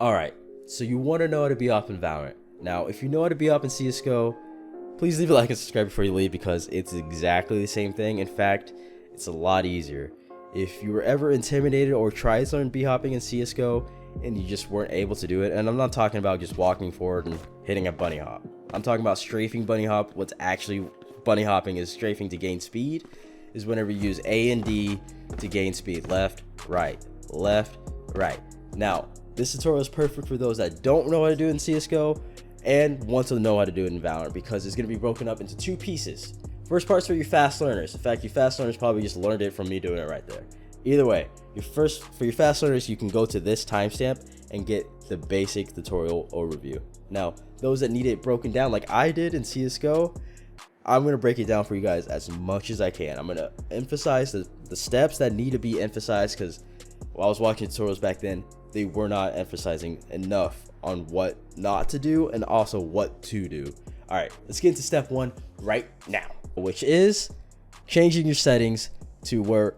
Alright, so you want to know how to be up in Valorant. Now, if you know how to be up in CSGO, please leave a like and subscribe before you leave because it's exactly the same thing. In fact, it's a lot easier. If you were ever intimidated or tried to learn B-hopping in CSGO and you just weren't able to do it, and I'm not talking about just walking forward and hitting a bunny hop. I'm talking about strafing bunny hop. What's actually bunny hopping is strafing to gain speed, is whenever you use A and D to gain speed. Left, right, left, right. Now, this tutorial is perfect for those that don't know how to do it in CSGO and want to know how to do it in Valorant because it's going to be broken up into two pieces. First part's for you fast learners. In fact, you fast learners probably just learned it from me doing it right there. Either way, for your fast learners, you can go to this timestamp and get the basic tutorial overview. Now, those that need it broken down like I did in CSGO, I'm going to break it down for you guys as much as I can. I'm going to emphasize the steps that need to be emphasized because while I was watching tutorials back then, they were not emphasizing enough on what not to do and also what to do. All right, let's get into step one right now, which is changing your settings to where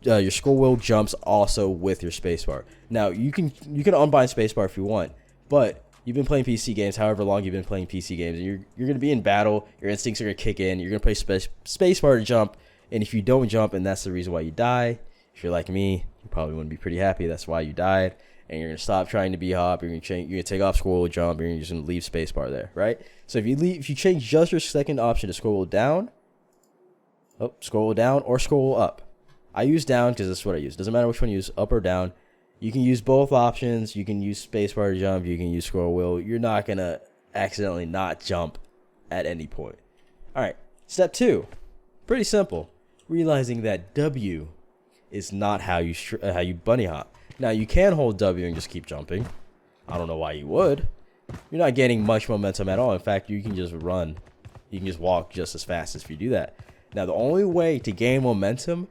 your scroll wheel jumps also with your spacebar. Now you can unbind spacebar if you want, but you've been playing PC games however long you've been playing PC games, and you're gonna be in battle. Your instincts are gonna kick in. You're gonna play spacebar to jump, and if you don't jump, and that's the reason why you die. If you're like me, you probably wouldn't be pretty happy. That's why you died, and you're gonna stop trying to be hop. You're gonna take off scroll wheel jump. You're just gonna leave spacebar there, right? So if you change just your second option to scroll wheel down, scroll wheel down or scroll wheel up. I use down because that's what I use. Doesn't matter which one you use, up or down. You can use both options. You can use spacebar to jump. You can use scroll wheel. You're not gonna accidentally not jump at any point. All right, step two, pretty simple. Realizing that W is not how you bunny hop. Now you can hold W and just keep jumping. I don't know why you would. You're not getting much momentum at all. In fact, you can just run. You can just walk just as fast as if you do that. Now the only way to gain momentum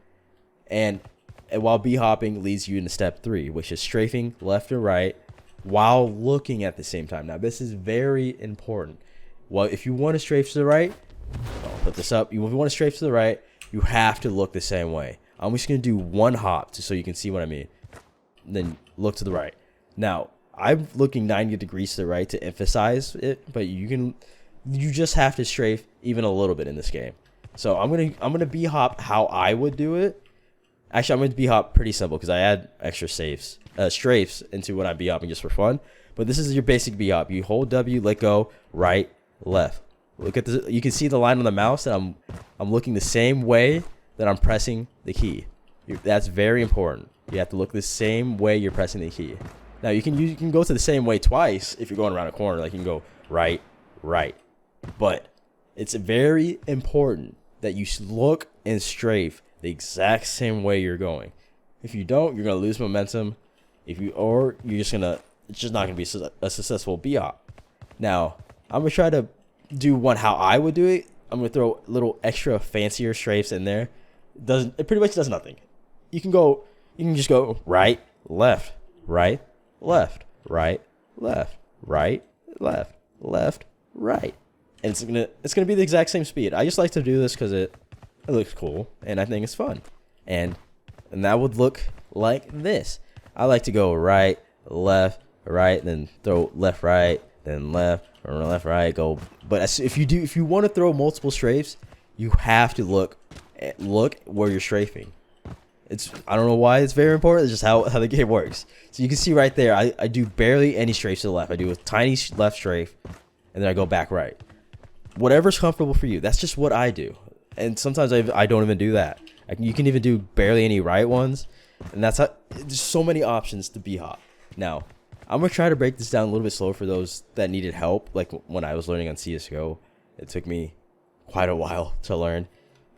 and while B-hopping leads you into step three, which is strafing left or right while looking at the same time. Now this is very important. Well, if you want to strafe to the right, I'll put this up. If you want to strafe to the right, you have to look the same way. I'm just going to do one hop just so you can see what I mean. Then look to the right. Now, I'm looking 90 degrees to the right to emphasize it, but you just have to strafe even a little bit in this game. So I'm gonna B-hop how I would do it. Actually, I'm going to B-hop pretty simple because I add extra strafes into when I B-hopping just for fun. But this is your basic B-hop. You hold W, let go, right, left. Look at this. You can see the line on the mouse that I'm looking the same way that I'm pressing the key. That's very important. You have to look the same way you're pressing the key. Now you can go to the same way twice if you're going around a corner. Like you can go right, right. But it's very important that you look and strafe the exact same way you're going. If you don't, you're gonna lose momentum. It's just not gonna be a successful B-hop. Now I'm gonna try to do one how I would do it. I'm gonna throw little extra fancier strafes in there. It pretty much does nothing. You can just go right, left, right, left, right, left, right, left, left, right, and it's gonna be the exact same speed. I just like to do this because it looks cool and I think it's fun, and that would look like this. I like to go right, left, right, then throw left, right, then left, or left, right, go. But if you want to throw multiple strafes, you have to look where you're strafing. I don't know why it's very important. It's just how the game works. So you can see right there, I do barely any strafes to the left. I do a tiny left strafe, and then I go back right. Whatever's comfortable for you. That's just what I do. And sometimes I don't even do that. You can even do barely any right ones, and that's how. There's so many options to B-hop. Now, I'm gonna try to break this down a little bit slower for those that needed help. Like when I was learning on CS:GO, it took me quite a while to learn.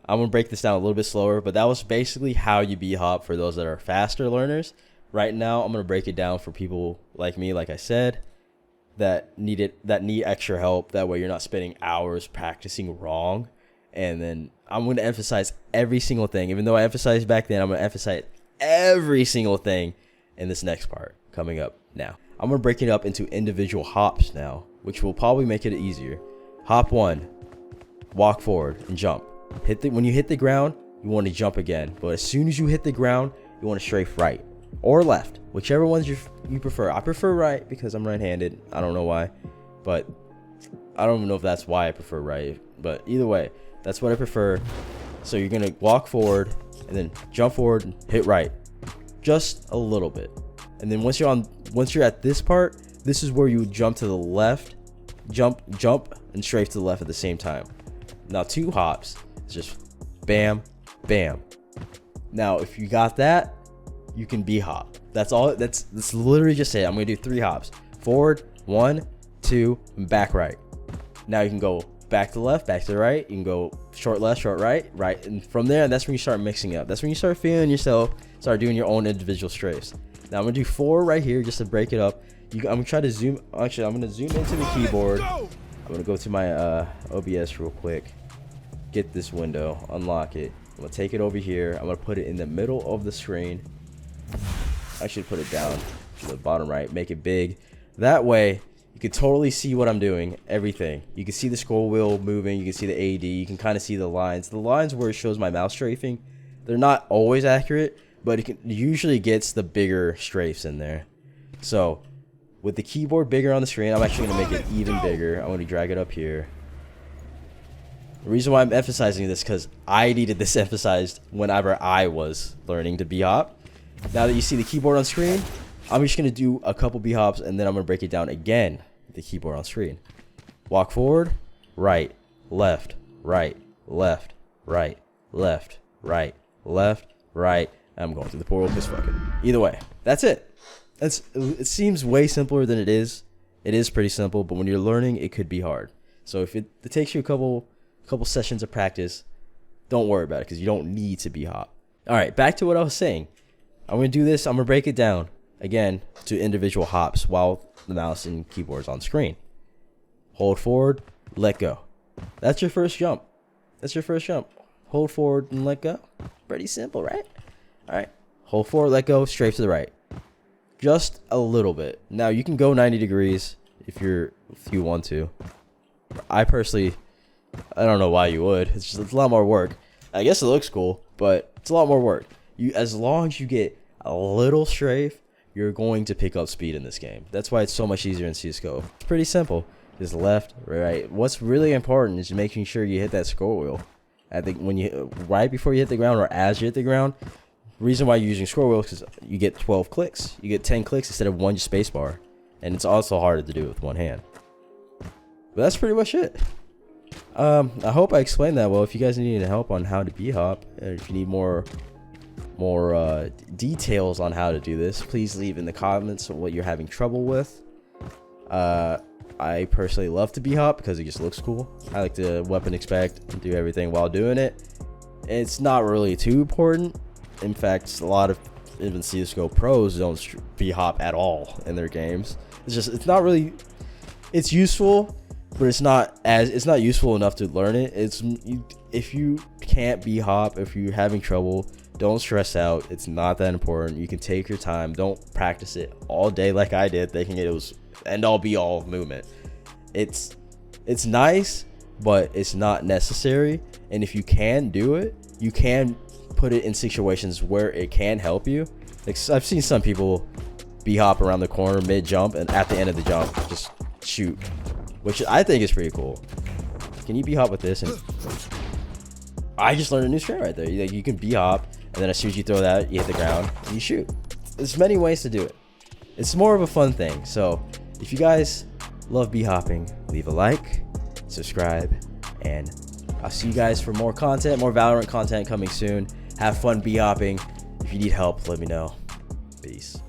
I'm gonna break this down a little bit slower, but that was basically how you B-hop for those that are faster learners. Right now, I'm gonna break it down for people like me, like I said, that need extra help. That way, you're not spending hours practicing wrong. And then I'm going to emphasize every single thing. Even though I emphasized back then, I'm going to emphasize every single thing in this next part coming up now. I'm going to break it up into individual hops now, which will probably make it easier. Hop 1, walk forward and jump. When you hit the ground, you want to jump again. But as soon as you hit the ground, you want to strafe right. or left, whichever ones you prefer. I prefer right because I'm right-handed. I don't know why, but I don't even know if that's why I prefer right, but either way, that's what I prefer. So you're gonna walk forward and then jump forward and hit right, just a little bit. And then once you're at this part, this is where you jump to the left, jump, and strafe to the left at the same time. Now 2 hops, it's just bam, bam. Now if you got that, you can B hop. That's all. That's literally just it. I'm gonna do 3 hops: forward, 1, 2, and back right. Now you can go back to the left, back to the right. You can go short left, short right, right, and from there, that's when you start mixing up. That's when you start feeling yourself, start doing your own individual strafes. Now I'm gonna do 4 right here just to break it up. I'm gonna try to zoom. Actually, I'm gonna zoom into the keyboard. I'm gonna go to my OBS real quick. Get this window, unlock it. I'm gonna take it over here. I'm gonna put it in the middle of the screen. I should put it down to the bottom right, make it big. That way, you can totally see what I'm doing, everything. You can see the scroll wheel moving, you can see the AD, you can kind of see the lines. The lines where it shows my mouse strafing, they're not always accurate, but it usually gets the bigger strafes in there. So, with the keyboard bigger on the screen, I'm actually going to make it even bigger. I'm going to drag it up here. The reason why I'm emphasizing this is because I needed this emphasized whenever I was learning to B-hop. Now that you see the keyboard on screen, I'm just going to do a couple B-hops and then I'm going to break it down again with the keyboard on screen. Walk forward, right, left, right, left, right, left, right, left, right. I'm going through the portal because fuck it. Either way, that's it. It seems way simpler than it is. It is pretty simple, but when you're learning, it could be hard. So if it takes you a couple sessions of practice, don't worry about it because you don't need to B-hop. All right, back to what I was saying. I'm going to do this. I'm going to break it down, again, to individual hops while the mouse and keyboard's on screen. Hold forward, let go. That's your first jump. That's your first jump. Hold forward and let go. Pretty simple, right? All right. Hold forward, let go, straight to the right. Just a little bit. Now, you can go 90 degrees if you want to. I personally, I don't know why you would. It's a lot more work. I guess it looks cool, but it's a lot more work. As long as you get a little strafe, you're going to pick up speed in this game. That's why it's so much easier in CSGO. It's pretty simple. Just left, right. What's really important is making sure you hit that scroll wheel. I think right before you hit the ground or as you hit the ground. Reason why you're using scroll wheel is because you get 12 clicks. You get 10 clicks instead of 1 space bar. And it's also harder to do with one hand. But that's pretty much it. I hope I explained that well. If you guys need any help on how to B-hop, if you need more details on how to do this, please leave in the comments what you're having trouble with. I personally love to B-hop because it just looks cool. I like to weapon expect and do everything while doing it. It's not really too important. In fact, a lot of even CSGO pros don't B-hop at all in their games. It's not really, it's useful, but it's not useful enough to learn it. If you can't B-hop, if you're having trouble, don't stress out. It's not that important. You can take your time. Don't practice it all day like I did, thinking it was end all be all movement. It's nice, but it's not necessary. And if you can do it, you can put it in situations where it can help you. Like, I've seen some people B-hop around the corner mid-jump and at the end of the jump just shoot, which I think is pretty cool. Can you B-hop with this? And I just learned a new strat right there. You can B-hop, and then as soon as you throw that, you hit the ground and you shoot. There's many ways to do it. It's more of a fun thing. So if you guys love B-hopping, leave a like, subscribe, and I'll see you guys for more content, more Valorant content coming soon. Have fun B-hopping. If you need help, let me know. Peace.